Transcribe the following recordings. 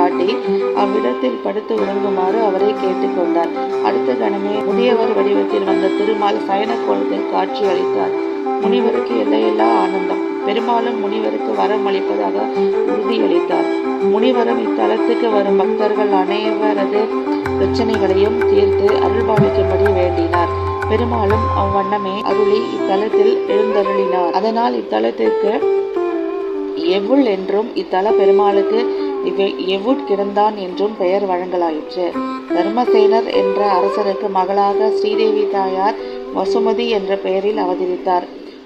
காட்டி அவ்விடத்தில் படுத்து உறங்குமாறு அவரை கேட்டுக்கொண்டார். அடுத்த கணமே முதியவர் வடிவத்தில் வந்த திருமால் சயன கோலத்தில் காட்சி அளித்தார். முனிவருக்கு எல்லையில்லா ஆனந்தம். பெருமாளும் முனிவருக்கு வரம் அளிப்பதாக உறுதியளித்தார். முனிவரும் இத்தலத்துக்கு வரும் பக்தர்கள் அனைவரது பிரச்சனைகளையும் தீர்த்து அருள்பாலிக்கும்படி வேண்டினார். பெருமாளும் அவ்வண்ணமே அருளி இத்தலத்தில் எழுந்தருளினார். அதனால் இத்தலத்திற்கு எவுள் என்றும் இத்தல பெருமாளுக்கு எவுட் கிடந்தான் என்றும் பெயர் வழங்கலாயிற்று. தர்மசேனர் என்ற அரசருக்கு மகளாக ஸ்ரீதேவி தாயார் வசுமதி என்ற பெயரில் அவதரித்தார்.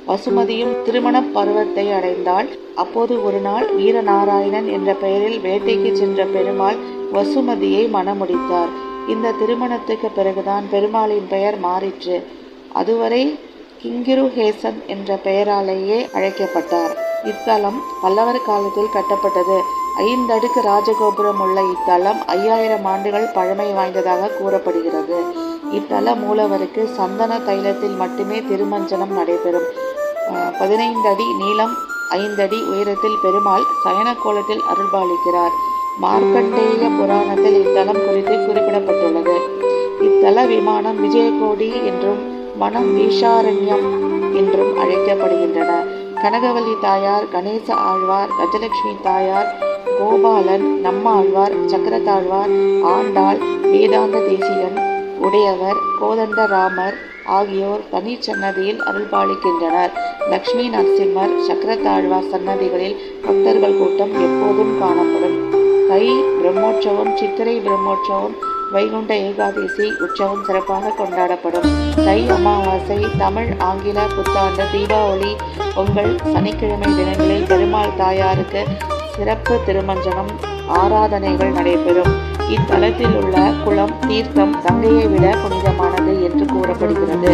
வசுமதியும் திருமண பருவத்தை அடைந்தாள். அப்போது ஒரு நாள் வீரநாராயணன் என்ற பெயரில் வேட்டைக்கு சென்ற பெருமாள் வசுமதியை மணமுடித்தார். இந்த திருமணத்துக்கு பிறகுதான் பெருமாளின் பெயர் மாறிற்று. அதுவரை கிங்கிருஹேசன் என்ற பெயராலேயே அழைக்கப்பட்டார். இத்தலம் பல்லவர் காலத்தில் கட்டப்பட்டது. 5 அடுக்கு ராஜகோபுரம் உள்ள இத்தலம் 5000 ஆண்டுகள் பழமை வாய்ந்ததாக கூறப்படுகிறது. இத்தல மூலவருக்கு சந்தன தைலத்தில் மட்டுமே திருமஞ்சனம் நடைபெறும். 15 அடி நீளம் 5 அடி உயரத்தில் பெருமாள் சயன கோலத்தில் அருள்பாலிக்கிறார். மார்க்கண்டேய புராணத்தில் இத்தலம் குறித்து குறிப்பிடப்பட்டுள்ளது. இத்தல விமானம் விஜயகோடி என்றும் மனம் ஈஷாரண்யம் என்றும் அழைக்கப்படுகின்றன. கனகவல்லி தாயார், கணேச ஆழ்வார், கஜலட்சுமி தாயார், கோபாலன், நம்மாழ்வார், சக்கரத்தாழ்வார், ஆண்டாள், வேதாந்த தேசிகன், உடையவர், கோதண்டராமர் ஆகியோர் தனி சன்னதியில் அருள்பாலிக்கின்றனர். லக்ஷ்மி நரசிம்மர், சக்கரத்தாழ்வார் சன்னதிகளில் பக்தர்கள் கூட்டம் எப்போதும் காணப்படும். தை பிரம்மோற்சவம், சித்திரை பிரம்மோற்சவம், வைகுண்ட ஏகாதசி உற்சவம் சிறப்பாக கொண்டாடப்படும். தை அமாவாசை, தமிழ் ஆங்கில புத்தாண்டு, தீபாவளி, பொங்கல், சனிக்கிழமை தினங்களில் பெருமாள் தாயாருக்கு சிறப்பு திருமஞ்சனம் ஆராதனைகள் நடைபெறும். இத்தலத்தில் உள்ள குளம் தீர்த்தம் கங்கையை விட புனிதமானது என்று கூறப்படுகிறது.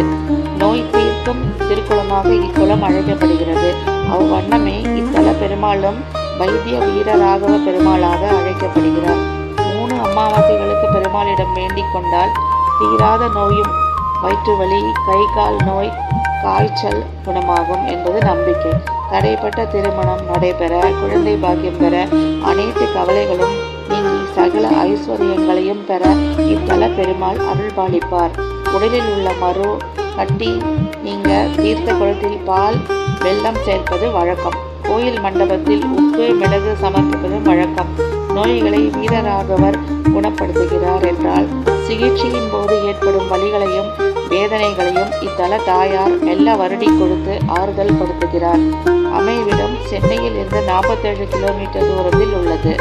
நோய் தீர்க்கும் திருக்குளமாக இக்குளம் அழைக்கப்படுகிறது. அவ்வண்ணமே இத்தல பெருமாளும் வைத்திய வீர ராகவ பெருமாளாக அழைக்கப்படுகிறார். 3 அமாவாசைகளுக்கு பெருமாளிடம் வேண்டிக் கொண்டால் தீராத நோயும் வயிற்று வலி, கை கால் நோய், காய்ச்சல் குணமாகும் என்பது நம்பிக்கை. தடைப்பட்ட திருமணம் நடைபெற, குழந்தை பாக்கியம் பெற, அனைத்து கவலைகளும் நீங்கி சகல ஐஸ்வர்யங்களையும் பெற இத்தல பெருமாள் அருள்பாலிப்பார். உடலில் உள்ள மரு கட்டி நீங்க தீர்த்த குளத்தில் பால் வெல்லம் சேர்ப்பது வழக்கம். கோயில் மண்டபத்தில் உப்பு மிளகு சமர்ப்பிப்பது வழக்கம். நோய்களை வீரராகவர் குணப்படுத்துகிறார் என்றால் சிகிச்சையின் போது ஏற்படும் வலிகளையும் வேதனைகளையும் இத்தல தாயார் மெல்ல வருடி கொடுத்து ஆறுதல் படுத்துகிறார். அமைவிடம் சென்னையில் இருந்து 47 கிலோமீட்டர் தூரத்தில் உள்ளது.